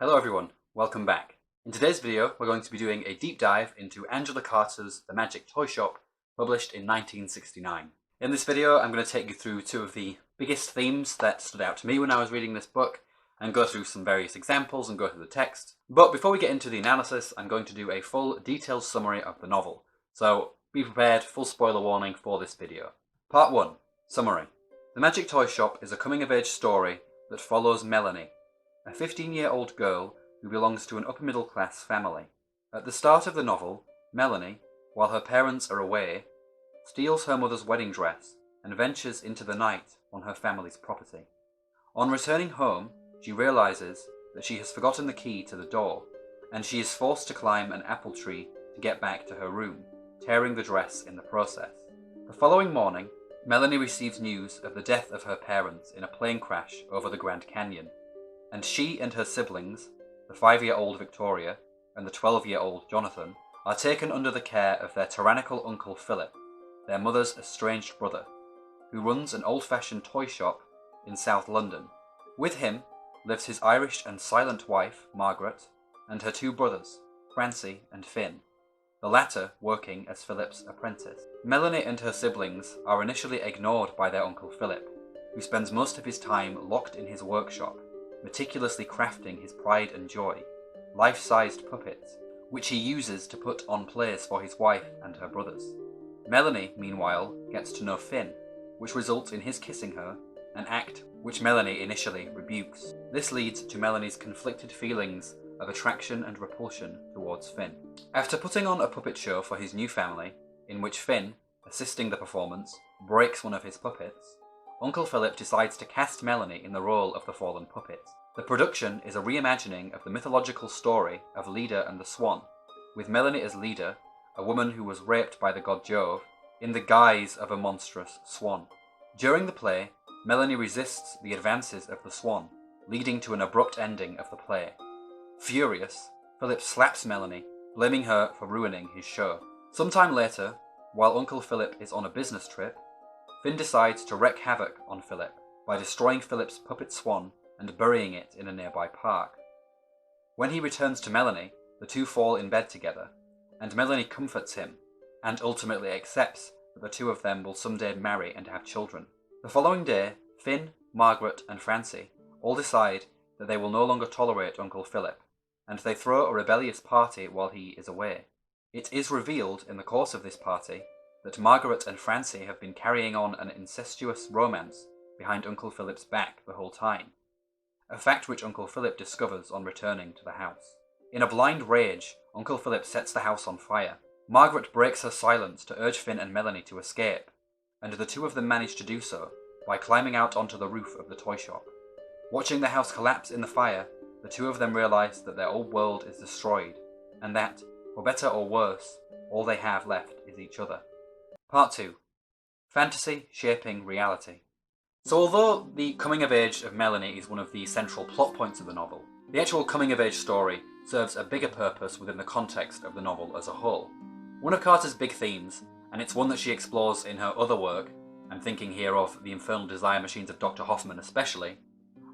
Hello everyone, welcome back. In today's video, we're going to be doing a deep dive into Angela Carter's The Magic Toyshop, published in 1969. In this video, I'm going to take you through two of the biggest themes that stood out to me when I was reading this book, and go through some various examples and go through the text. But before we get into the analysis, I'm going to do a full detailed summary of the novel. So be prepared, full spoiler warning for this video. Part 1. Summary. The Magic Toyshop is a coming-of-age story that follows Melanie, a 15-year-old girl who belongs to an upper-middle-class family. At the start of the novel, Melanie, while her parents are away, steals her mother's wedding dress and ventures into the night on her family's property. On returning home, she realizes that she has forgotten the key to the door, and she is forced to climb an apple tree to get back to her room, tearing the dress in the process. The following morning, Melanie receives news of the death of her parents in a plane crash over the Grand Canyon, and she and her siblings, the 5-year-old Victoria and the 12-year-old Jonathan, are taken under the care of their tyrannical uncle Philip, their mother's estranged brother, who runs an old-fashioned toy shop in South London. With him lives his Irish and silent wife, Margaret, and her 2 brothers, Francie and Finn, the latter working as Philip's apprentice. Melanie and her siblings are initially ignored by their uncle Philip, who spends most of his time locked in his workshop, meticulously crafting his pride and joy, life-sized puppets, which he uses to put on plays for his wife and her brothers. Melanie, meanwhile, gets to know Finn, which results in his kissing her, an act which Melanie initially rebukes. This leads to Melanie's conflicted feelings of attraction and repulsion towards Finn. After putting on a puppet show for his new family, in which Finn, assisting the performance, breaks one of his puppets, Uncle Philip decides to cast Melanie in the role of the fallen puppet. The production is a reimagining of the mythological story of Leda and the Swan, with Melanie as Leda, a woman who was raped by the god Jove, in the guise of a monstrous swan. During the play, Melanie resists the advances of the swan, leading to an abrupt ending of the play. Furious, Philip slaps Melanie, blaming her for ruining his show. Sometime later, while Uncle Philip is on a business trip, Finn decides to wreak havoc on Philip by destroying Philip's puppet swan and burying it in a nearby park. When he returns to Melanie, the two fall in bed together, and Melanie comforts him, and ultimately accepts that the two of them will someday marry and have children. The following day, Finn, Margaret, and Francie all decide that they will no longer tolerate Uncle Philip, and they throw a rebellious party while he is away. It is revealed in the course of this party that Margaret and Francie have been carrying on an incestuous romance behind Uncle Philip's back the whole time, a fact which Uncle Philip discovers on returning to the house. In a blind rage, Uncle Philip sets the house on fire. Margaret breaks her silence to urge Finn and Melanie to escape, and the two of them manage to do so by climbing out onto the roof of the toy shop. Watching the house collapse in the fire, the two of them realise that their old world is destroyed, and that, for better or worse, all they have left is each other. Part 2. Fantasy shaping reality. So although the coming-of-age of Melanie is one of the central plot points of the novel, the actual coming-of-age story serves a bigger purpose within the context of the novel as a whole. One of Carter's big themes, and it's one that she explores in her other work, I'm thinking here of The Infernal Desire Machines of Dr. Hoffman especially,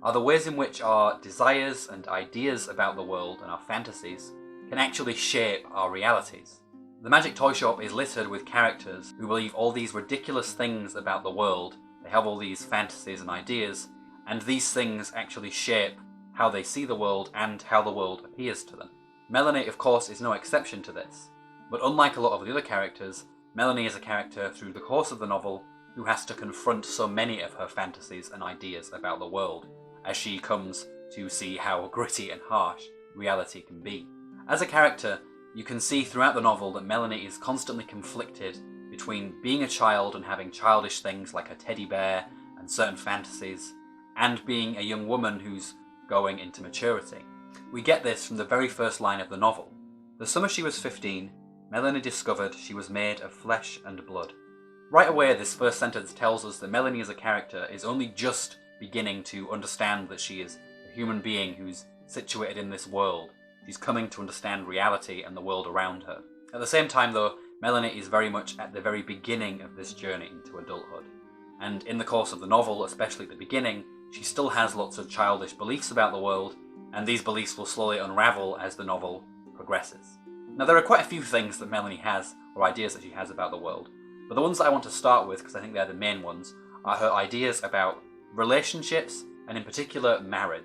are the ways in which our desires and ideas about the world and our fantasies can actually shape our realities. The Magic Toyshop is littered with characters who believe all these ridiculous things about the world. They have all these fantasies and ideas, and these things actually shape how they see the world and how the world appears to them. Melanie, of course, is no exception to this, but unlike a lot of the other characters, Melanie is a character through the course of the novel who has to confront so many of her fantasies and ideas about the world, as she comes to see how gritty and harsh reality can be. As a character, you can see throughout the novel that Melanie is constantly conflicted between being a child and having childish things like a teddy bear and certain fantasies, and being a young woman who's going into maturity. We get this from the very first line of the novel. The summer she was 15, Melanie discovered she was made of flesh and blood. Right away, this first sentence tells us that Melanie as a character is only just beginning to understand that she is a human being who's situated in this world. She's coming to understand reality and the world around her. At the same time though, Melanie is very much at the very beginning of this journey into adulthood. And in the course of the novel, especially at the beginning, she still has lots of childish beliefs about the world, and these beliefs will slowly unravel as the novel progresses. Now, there are quite a few things that Melanie has, or ideas that she has about the world, but the ones that I want to start with, because I think they're the main ones, are her ideas about relationships, and in particular, marriage.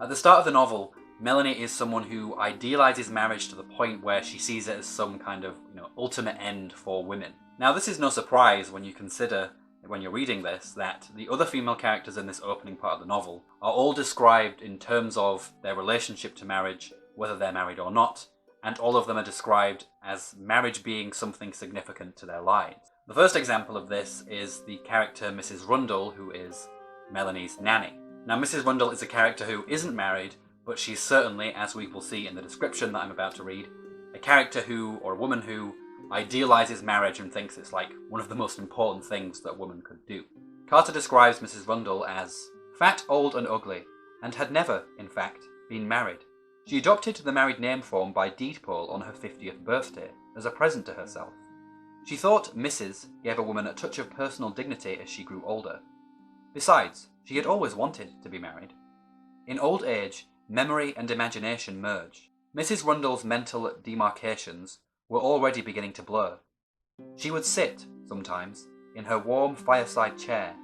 At the start of the novel, Melanie is someone who idealizes marriage to the point where she sees it as some kind of, ultimate end for women. Now, this is no surprise when you consider, when you're reading this, that the other female characters in this opening part of the novel are all described in terms of their relationship to marriage, whether they're married or not, and all of them are described as marriage being something significant to their lives. The first example of this is the character Mrs. Rundle, who is Melanie's nanny. Now, Mrs. Rundle is a character who isn't married, but she's certainly, as we will see in the description that I'm about to read, a character who, or a woman who, idealizes marriage and thinks it's like one of the most important things that a woman could do. Carter describes Mrs. Rundle as fat, old and ugly, and had never, in fact, been married. She adopted the married name form by deed poll on her 50th birthday as a present to herself. She thought Mrs. gave a woman a touch of personal dignity as she grew older. Besides, she had always wanted to be married. In old age, memory and imagination merge. Mrs. Rundle's mental demarcations were already beginning to blur. She would sit, sometimes, in her warm fireside chair,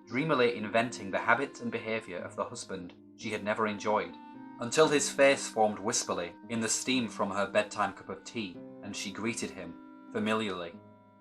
dreamily inventing the habits and behaviour of the husband she had never enjoyed, until his face formed wispily in the steam from her bedtime cup of tea, and she greeted him familiarly.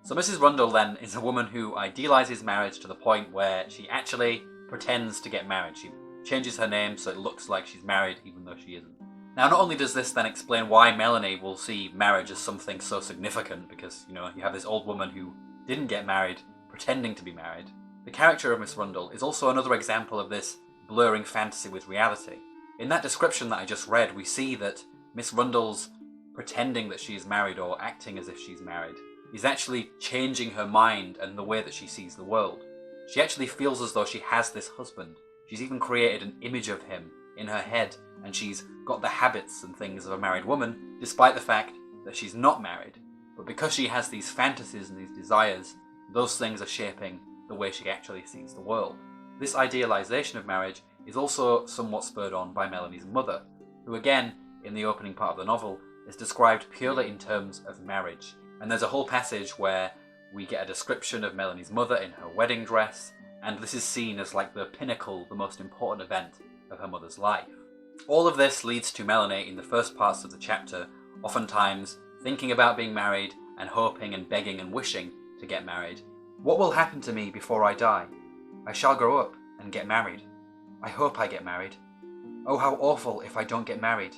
So Mrs. Rundle then is a woman who idealizes marriage to the point where she actually pretends to get married. She changes her name so it looks like she's married even though she isn't. Now, not only does this then explain why Melanie will see marriage as something so significant, because, you have this old woman who didn't get married pretending to be married, the character of Miss Rundle is also another example of this blurring fantasy with reality. In that description that I just read, we see that Miss Rundle's pretending that she is married or acting as if she's married is actually changing her mind and the way that she sees the world. She actually feels as though she has this husband. She's even created an image of him in her head, and she's got the habits and things of a married woman, despite the fact that she's not married. But because she has these fantasies and these desires, those things are shaping the way she actually sees the world. This idealization of marriage is also somewhat spurred on by Melanie's mother, who again, in the opening part of the novel, is described purely in terms of marriage. And there's a whole passage where we get a description of Melanie's mother in her wedding dress, and this is seen as like the pinnacle, the most important event of her mother's life. All of this leads to Melanie in the first parts of the chapter, oftentimes thinking about being married and hoping and begging and wishing to get married. What will happen to me before I die? I shall grow up and get married. I hope I get married. Oh, how awful if I don't get married.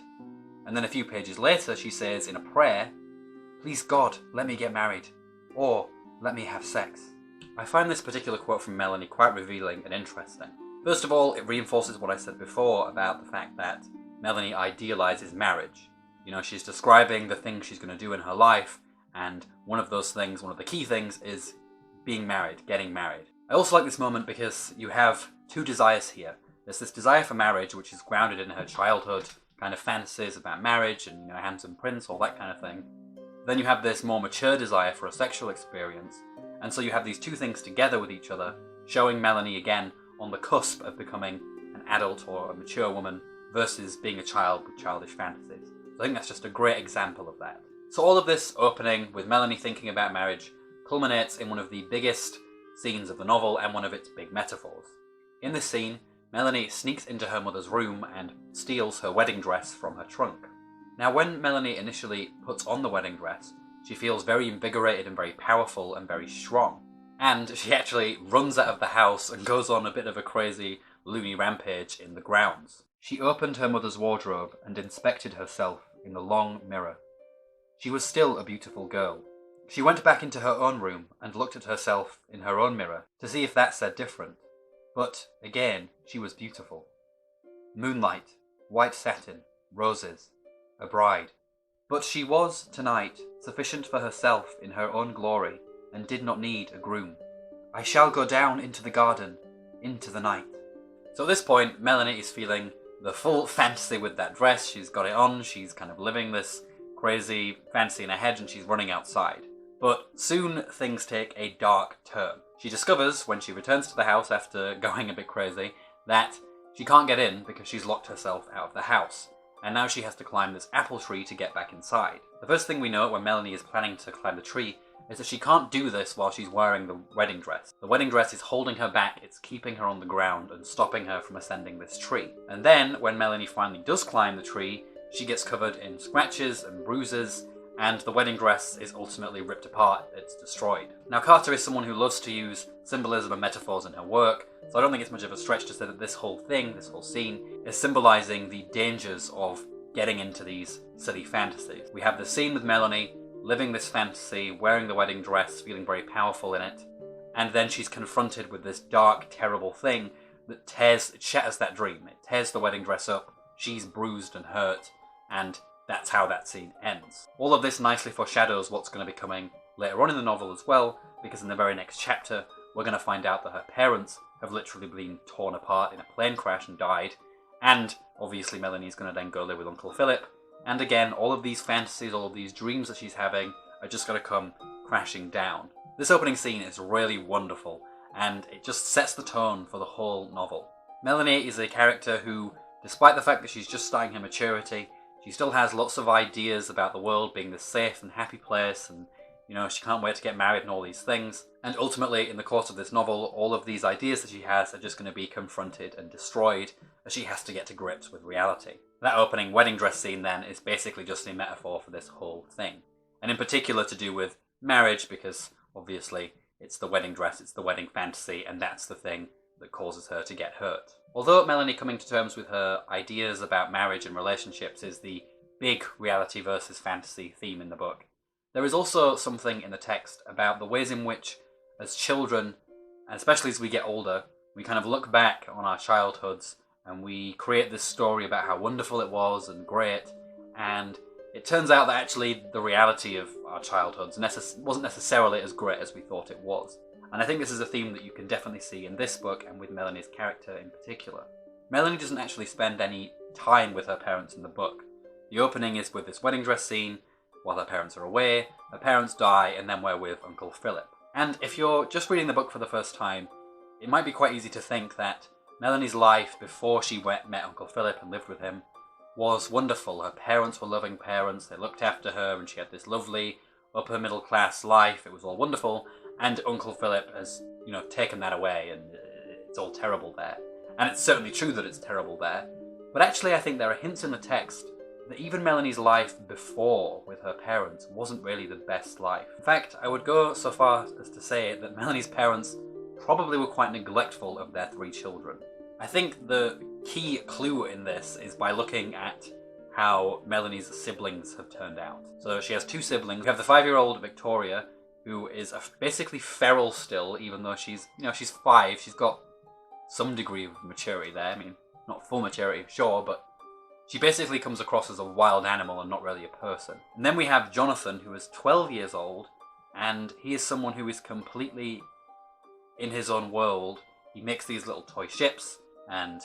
And then a few pages later she says in a prayer, please God, let me get married, or let me have sex. I find this particular quote from Melanie quite revealing and interesting. First of all, it reinforces what I said before about the fact that Melanie idealizes marriage. She's describing the things she's going to do in her life, and one of those things, one of the key things, is being married, getting married. I also like this moment because you have two desires here. There's this desire for marriage, which is grounded in her childhood kind of fantasies about marriage and, handsome prince, all that kind of thing. Then you have this more mature desire for a sexual experience, and so you have these two things together with each other, showing Melanie again on the cusp of becoming an adult or a mature woman versus being a child with childish fantasies. So I think that's just a great example of that. So all of this opening with Melanie thinking about marriage culminates in one of the biggest scenes of the novel and one of its big metaphors. In this scene, Melanie sneaks into her mother's room and steals her wedding dress from her trunk. Now, when Melanie initially puts on the wedding dress, she feels very invigorated and very powerful and very strong. And she actually runs out of the house and goes on a bit of a crazy, loony rampage in the grounds. She opened her mother's wardrobe and inspected herself in the long mirror. She was still a beautiful girl. She went back into her own room and looked at herself in her own mirror to see if that said different. But, again, she was beautiful. Moonlight, white satin, roses, a bride. But she was, tonight, sufficient for herself in her own glory, and did not need a groom. I shall go down into the garden, into the night. So at this point, Melanie is feeling the full fantasy with that dress. She's got it on, she's kind of living this crazy fantasy in her head, and she's running outside. But soon things take a dark turn. She discovers, when she returns to the house after going a bit crazy, that She can't get in because she's locked herself out of the house, and now she has to climb this apple tree to get back inside. The first thing we know when Melanie is planning to climb the tree is that she can't do this while she's wearing the wedding dress. The wedding dress is holding her back, it's keeping her on the ground and stopping her from ascending this tree. And then, when Melanie finally does climb the tree, she gets covered in scratches and bruises, and the wedding dress is ultimately ripped apart, it's destroyed. Now Carter is someone who loves to use symbolism and metaphors in her work, so I don't think it's much of a stretch to say that this whole thing, this whole scene, is symbolising the dangers of getting into these silly fantasies. We have the scene with Melanie living this fantasy, wearing the wedding dress, feeling very powerful in it, and then she's confronted with this dark, terrible thing that shatters that dream. It tears the wedding dress up, she's bruised and hurt, and that's how that scene ends. All of this nicely foreshadows what's going to be coming later on in the novel as well, because in the very next chapter, we're going to find out that her parents have literally been torn apart in a plane crash and died, and obviously Melanie's going to then go live with Uncle Philip, and again, all of these fantasies, all of these dreams that she's having are just going to come crashing down. This opening scene is really wonderful, and it just sets the tone for the whole novel. Melanie is a character who, despite the fact that she's just starting her maturity, she still has lots of ideas about the world being this safe and happy place, and she can't wait to get married and all these things. And ultimately, in the course of this novel, all of these ideas that she has are just going to be confronted and destroyed as she has to get to grips with reality. That opening wedding dress scene then is basically just a metaphor for this whole thing. And in particular to do with marriage, because obviously it's the wedding dress, it's the wedding fantasy, and that's the thing that causes her to get hurt. Although Melanie coming to terms with her ideas about marriage and relationships is the big reality versus fantasy theme in the book, there is also something in the text about the ways in which, as children, and especially as we get older, we kind of look back on our childhoods and we create this story about how wonderful it was and great, and it turns out that actually the reality of our childhoods wasn't necessarily as great as we thought it was. And I think this is a theme that you can definitely see in this book and with Melanie's character in particular. Melanie doesn't actually spend any time with her parents in the book. The opening is with this wedding dress scene, while her parents are away, her parents die, and then we're with Uncle Philip. And if you're just reading the book for the first time, it might be quite easy to think that Melanie's life before she met Uncle Philip and lived with him was wonderful. Her parents were loving parents, they looked after her, and she had this lovely upper middle class life, it was all wonderful, and Uncle Philip has, taken that away, and it's all terrible there. And it's certainly true that it's terrible there, but actually I think there are hints in the text that even Melanie's life before with her parents wasn't really the best life. In fact, I would go so far as to say that Melanie's parents probably were quite neglectful of their 3 children. I think the key clue in this is by looking at how Melanie's siblings have turned out. So she has 2 siblings. We have the 5-year-old Victoria, who is basically feral still, even though she's 5. She's got some degree of maturity there. I mean, not full maturity, sure, but she basically comes across as a wild animal and not really a person. And then we have Jonathan, who is 12 years old, and he is someone who is completely in his own world. He makes these little toy ships, and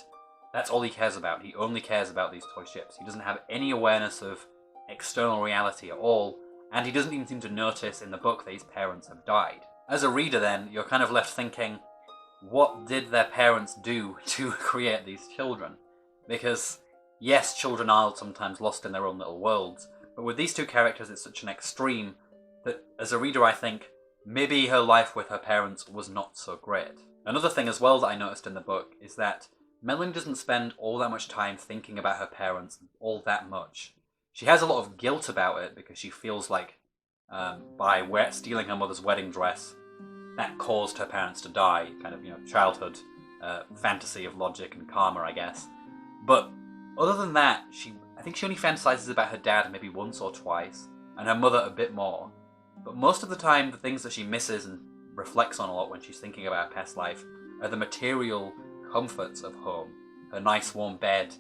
that's all he cares about. He only cares about these toy ships. He doesn't have any awareness of external reality at all, and he doesn't even seem to notice in the book that his parents have died. As a reader then, you're kind of left thinking, what did their parents do to create these children? Because yes, children are sometimes lost in their own little worlds, but with these 2 characters it's such an extreme that as a reader I think maybe her life with her parents was not so great. Another thing as well that I noticed in the book is that Melanie doesn't spend all that much time thinking about her parents all that much. She has a lot of guilt about it because she feels like by stealing her mother's wedding dress, that caused her parents to die. Kind of, childhood fantasy of logic and karma, I guess. But other than that, I think she only fantasizes about her dad maybe once or twice, and her mother a bit more. But most of the time, the things that she misses and reflects on a lot when she's thinking about her past life are the material comforts of home. Her nice warm bed,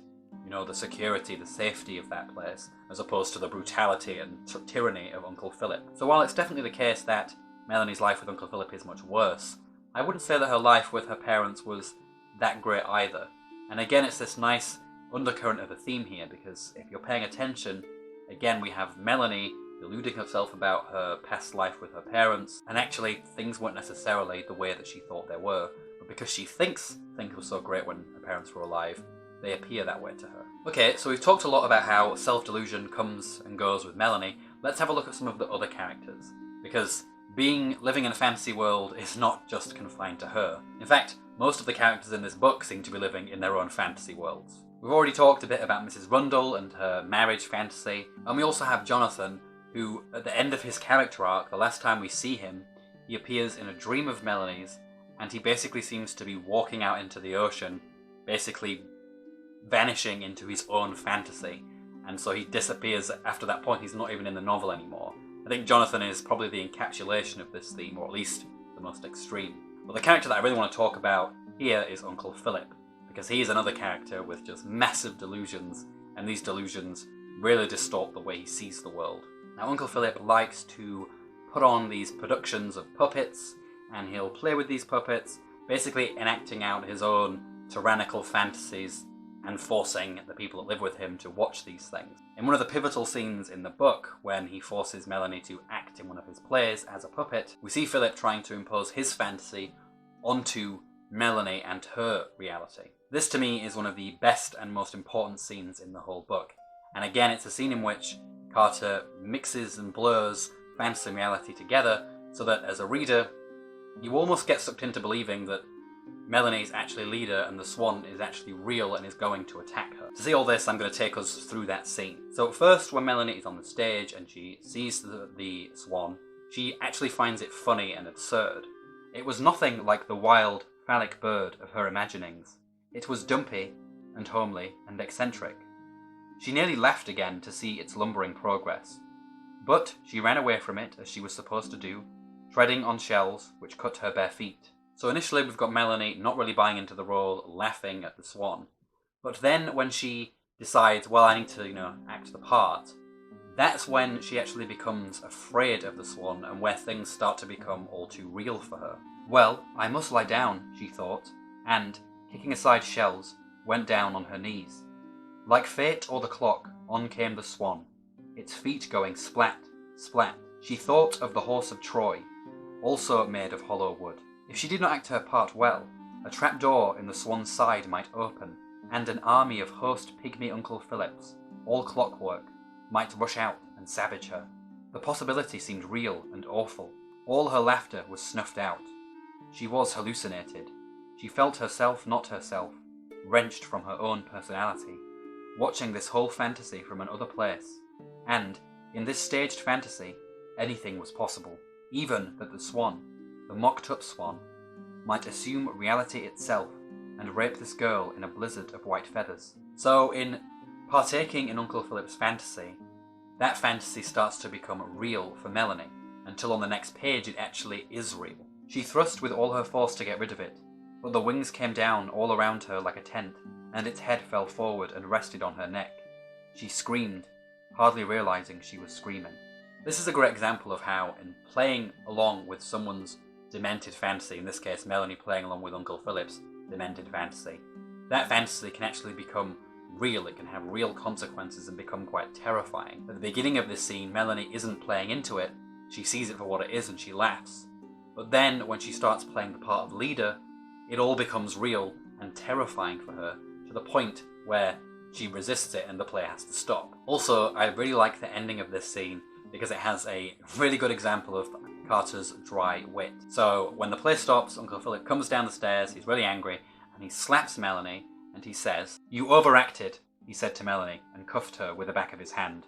the security, the safety of that place, as opposed to the brutality and tyranny of Uncle Philip. So while it's definitely the case that Melanie's life with Uncle Philip is much worse, I wouldn't say that her life with her parents was that great either. And again, it's this nice undercurrent of a theme here, because if you're paying attention, again we have Melanie deluding herself about her past life with her parents, and actually things weren't necessarily the way that she thought they were, but because she thinks things were so great when her parents were alive, they appear that way to her. Okay, so we've talked a lot about how self-delusion comes and goes with Melanie. Let's have a look at some of the other characters, because living in a fantasy world is not just confined to her. In fact, most of the characters in this book seem to be living in their own fantasy worlds. We've already talked a bit about Mrs. Rundle and her marriage fantasy, and we also have Jonathan, who, at the end of his character arc, the last time we see him, he appears in a dream of Melanie's, and he basically seems to be walking out into the ocean, basically vanishing into his own fantasy, and so he disappears after that point. He's not even in the novel anymore. I think Jonathan is probably the encapsulation of this theme, or at least the most extreme. But the character that I really want to talk about here is Uncle Philip, because he is another character with just massive delusions, and these delusions really distort the way he sees the world. Now, Uncle Philip likes to put on these productions of puppets, and he'll play with these puppets, basically enacting out his own tyrannical fantasies and forcing the people that live with him to watch these things. In one of the pivotal scenes in the book, when he forces Melanie to act in one of his plays as a puppet, we see Philip trying to impose his fantasy onto Melanie and her reality. This to me is one of the best and most important scenes in the whole book. And again, it's a scene in which Carter mixes and blurs fantasy and reality together, so that as a reader, you almost get sucked into believing that Melanie is actually leader and the swan is actually real and is going to attack her. To see all this, I'm going to take us through that scene. So first, when Melanie is on the stage and she sees the swan, she actually finds it funny and absurd. It was nothing like the wild, phallic bird of her imaginings. It was dumpy and homely and eccentric. She nearly laughed again to see its lumbering progress. But she ran away from it as she was supposed to do, treading on shells which cut her bare feet. So initially we've got Melanie not really buying into the role, laughing at the swan. But then when she decides, well, I need to, act the part, that's when she actually becomes afraid of the swan and where things start to become all too real for her. Well, I must lie down, she thought, and, kicking aside shells, went down on her knees. Like fate or the clock, on came the swan, its feet going splat, splat. She thought of the horse of Troy, also made of hollow wood. If she did not act her part well, a trapdoor in the swan's side might open, and an army of host pygmy Uncle Philips, all clockwork, might rush out and savage her. The possibility seemed real and awful. All her laughter was snuffed out. She was hallucinated. She felt herself not herself, wrenched from her own personality, watching this whole fantasy from another place. And, in this staged fantasy, anything was possible. Even that the swan, the mocked-up swan, might assume reality itself and rape this girl in a blizzard of white feathers. So in partaking in Uncle Philip's fantasy, that fantasy starts to become real for Melanie, until on the next page it actually is real. She thrust with all her force to get rid of it, but the wings came down all around her like a tent, and its head fell forward and rested on her neck. She screamed, hardly realizing she was screaming. This is a great example of how, in playing along with someone's demented fantasy, in this case Melanie playing along with Uncle Philip's demented fantasy, that fantasy can actually become real. It can have real consequences and become quite terrifying. At the beginning of this scene, Melanie isn't playing into it, she sees it for what it is and she laughs. But then, when she starts playing the part of leader, it all becomes real and terrifying for her, to the point where she resists it and the play has to stop. Also, I really like the ending of this scene, because it has a really good example of Carter's dry wit. So when the play stops, Uncle Philip comes down the stairs, he's really angry, and he slaps Melanie, and he says, "You overacted," he said to Melanie, and cuffed her with the back of his hand.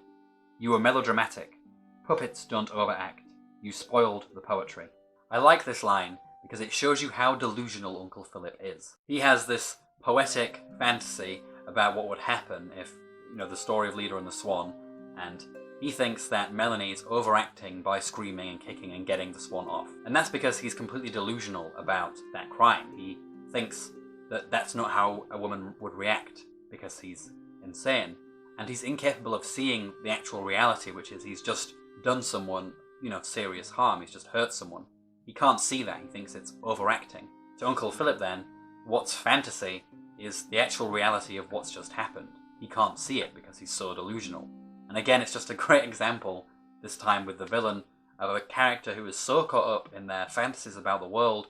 "You were melodramatic. Puppets don't overact. You spoiled the poetry." I like this line, because it shows you how delusional Uncle Philip is. He has this poetic fantasy about what would happen if, the story of Leader and the Swan, and he thinks that Melanie is overacting by screaming and kicking and getting the swan off. And that's because he's completely delusional about that crime. He thinks that that's not how a woman would react, because he's insane. And he's incapable of seeing the actual reality, which is he's just done someone, serious harm. He's just hurt someone. He can't see that. He thinks it's overacting. To Uncle Philip then, what's fantasy is the actual reality of what's just happened. He can't see it because he's so delusional. And again, it's just a great example, this time with the villain, of a character who is so caught up in their fantasies about the world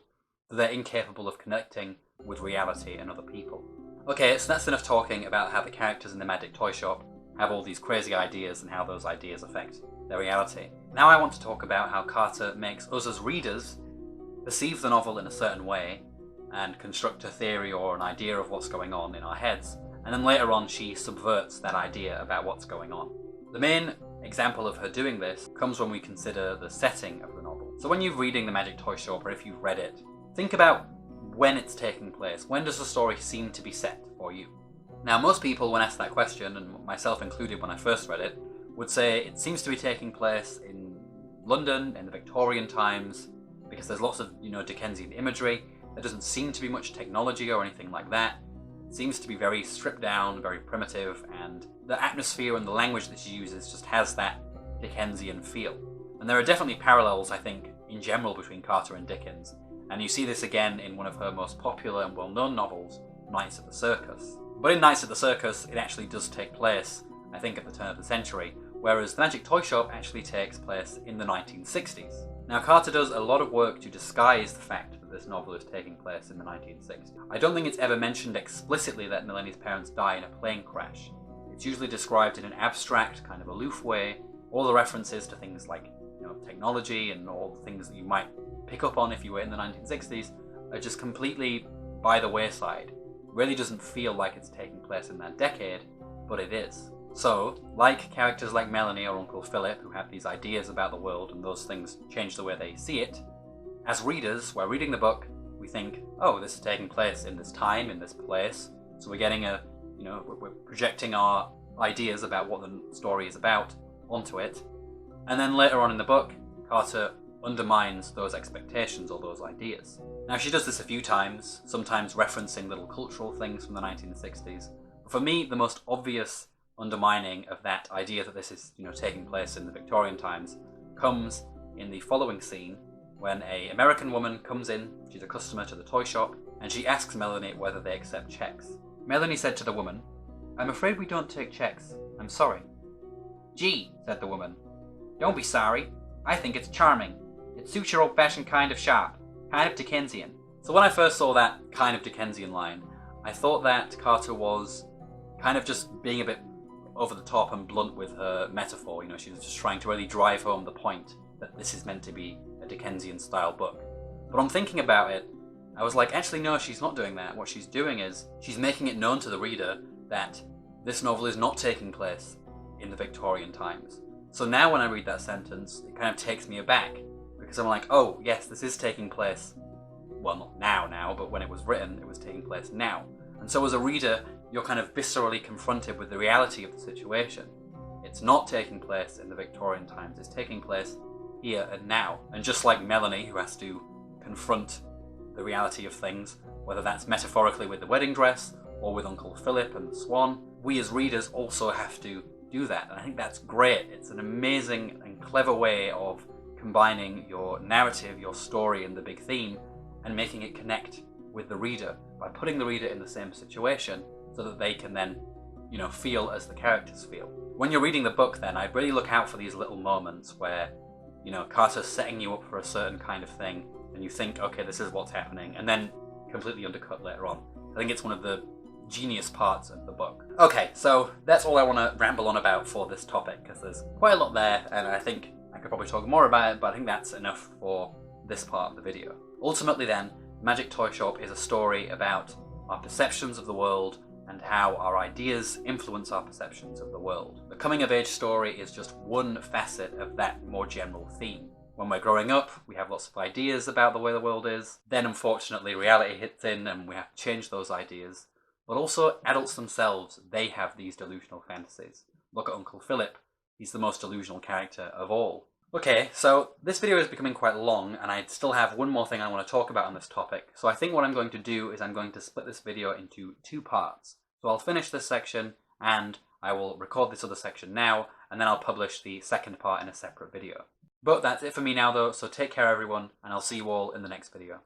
that they're incapable of connecting with reality and other people. Okay, so that's enough talking about how the characters in the Magic Toyshop have all these crazy ideas and how those ideas affect their reality. Now I want to talk about how Carter makes us as readers perceive the novel in a certain way and construct a theory or an idea of what's going on in our heads, and then later on she subverts that idea about what's going on. The main example of her doing this comes when we consider the setting of the novel. So when you're reading the Magic Toyshop, or if you've read it, think about when it's taking place. When does the story seem to be set for you? Now most people, when asked that question, and myself included when I first read it, would say it seems to be taking place in London in the Victorian times, because there's lots of, Dickensian imagery. There doesn't seem to be much technology or anything like that. It seems to be very stripped down, very primitive, and the atmosphere and the language that she uses just has that Dickensian feel. And there are definitely parallels, I think, in general between Carter and Dickens, and you see this again in one of her most popular and well-known novels, Nights at the Circus. But in Nights at the Circus, it actually does take place, I think, at the turn of the century, whereas the Magic Toyshop actually takes place in the 1960s. Now Carter does a lot of work to disguise the fact that this novel is taking place in the 1960s. I don't think it's ever mentioned explicitly that Melanie's parents die in a plane crash. It's usually described in an abstract, kind of aloof way. All the references to things like technology and all the things that you might pick up on if you were in the 1960s are just completely by the wayside. It really doesn't feel like it's taking place in that decade, but it is. So, like characters like Melanie or Uncle Philip, who have these ideas about the world and those things change the way they see it, as readers, we're reading the book, we think, oh, this is taking place in this time, in this place, so we're getting we're projecting our ideas about what the story is about onto it, and then later on in the book, Carter undermines those expectations or those ideas. Now she does this a few times, sometimes referencing little cultural things from the 1960s. But for me, the most obvious undermining of that idea that this is taking place in the Victorian times comes in the following scene when an American woman comes in. She's a customer to the toy shop, and she asks Melanie whether they accept checks. Melanie said to the woman, "I'm afraid we don't take checks. I'm sorry." "Gee," said the woman, "don't be sorry. I think it's charming. It suits your old-fashioned kind of shop, kind of Dickensian." So when I first saw that kind of Dickensian line, I thought that Carter was kind of just being a bit over the top and blunt with her metaphor. She was just trying to really drive home the point that this is meant to be a Dickensian style book. But on thinking about it, I was like, actually no, she's not doing that. What she's doing is she's making it known to the reader that this novel is not taking place in the Victorian times. So now when I read that sentence, it kind of takes me aback, because I'm like, oh yes, this is taking place, well, not now, but when it was written, it was taking place now. And so as a reader, you're kind of viscerally confronted with the reality of the situation. It's not taking place in the Victorian times, it's taking place here and now. And just like Melanie, who has to confront the reality of things, whether that's metaphorically with the wedding dress or with Uncle Philip and the swan, we as readers also have to do that. And I think that's great. It's an amazing and clever way of combining your narrative, your story, and the big theme, and making it connect with the reader by putting the reader in the same situation so that they can then, feel as the characters feel. When you're reading the book then, I really look out for these little moments where, Carter's setting you up for a certain kind of thing, and you think, okay, this is what's happening, and then completely undercut later on. I think it's one of the genius parts of the book. Okay, so that's all I want to ramble on about for this topic, because there's quite a lot there, and I think I could probably talk more about it, but I think that's enough for this part of the video. Ultimately then, Magic Toyshop is a story about our perceptions of the world and how our ideas influence our perceptions of the world. The coming-of-age story is just one facet of that more general theme. When we're growing up, we have lots of ideas about the way the world is. Then, unfortunately, reality hits in and we have to change those ideas. But also, adults themselves, they have these delusional fantasies. Look at Uncle Philip. He's the most delusional character of all. Okay, so this video is becoming quite long, and I still have one more thing I want to talk about on this topic. So I think what I'm going to do is I'm going to split this video into two parts. So I'll finish this section, and I will record this other section now, and then I'll publish the second part in a separate video. But that's it for me now though, so take care everyone, and I'll see you all in the next video.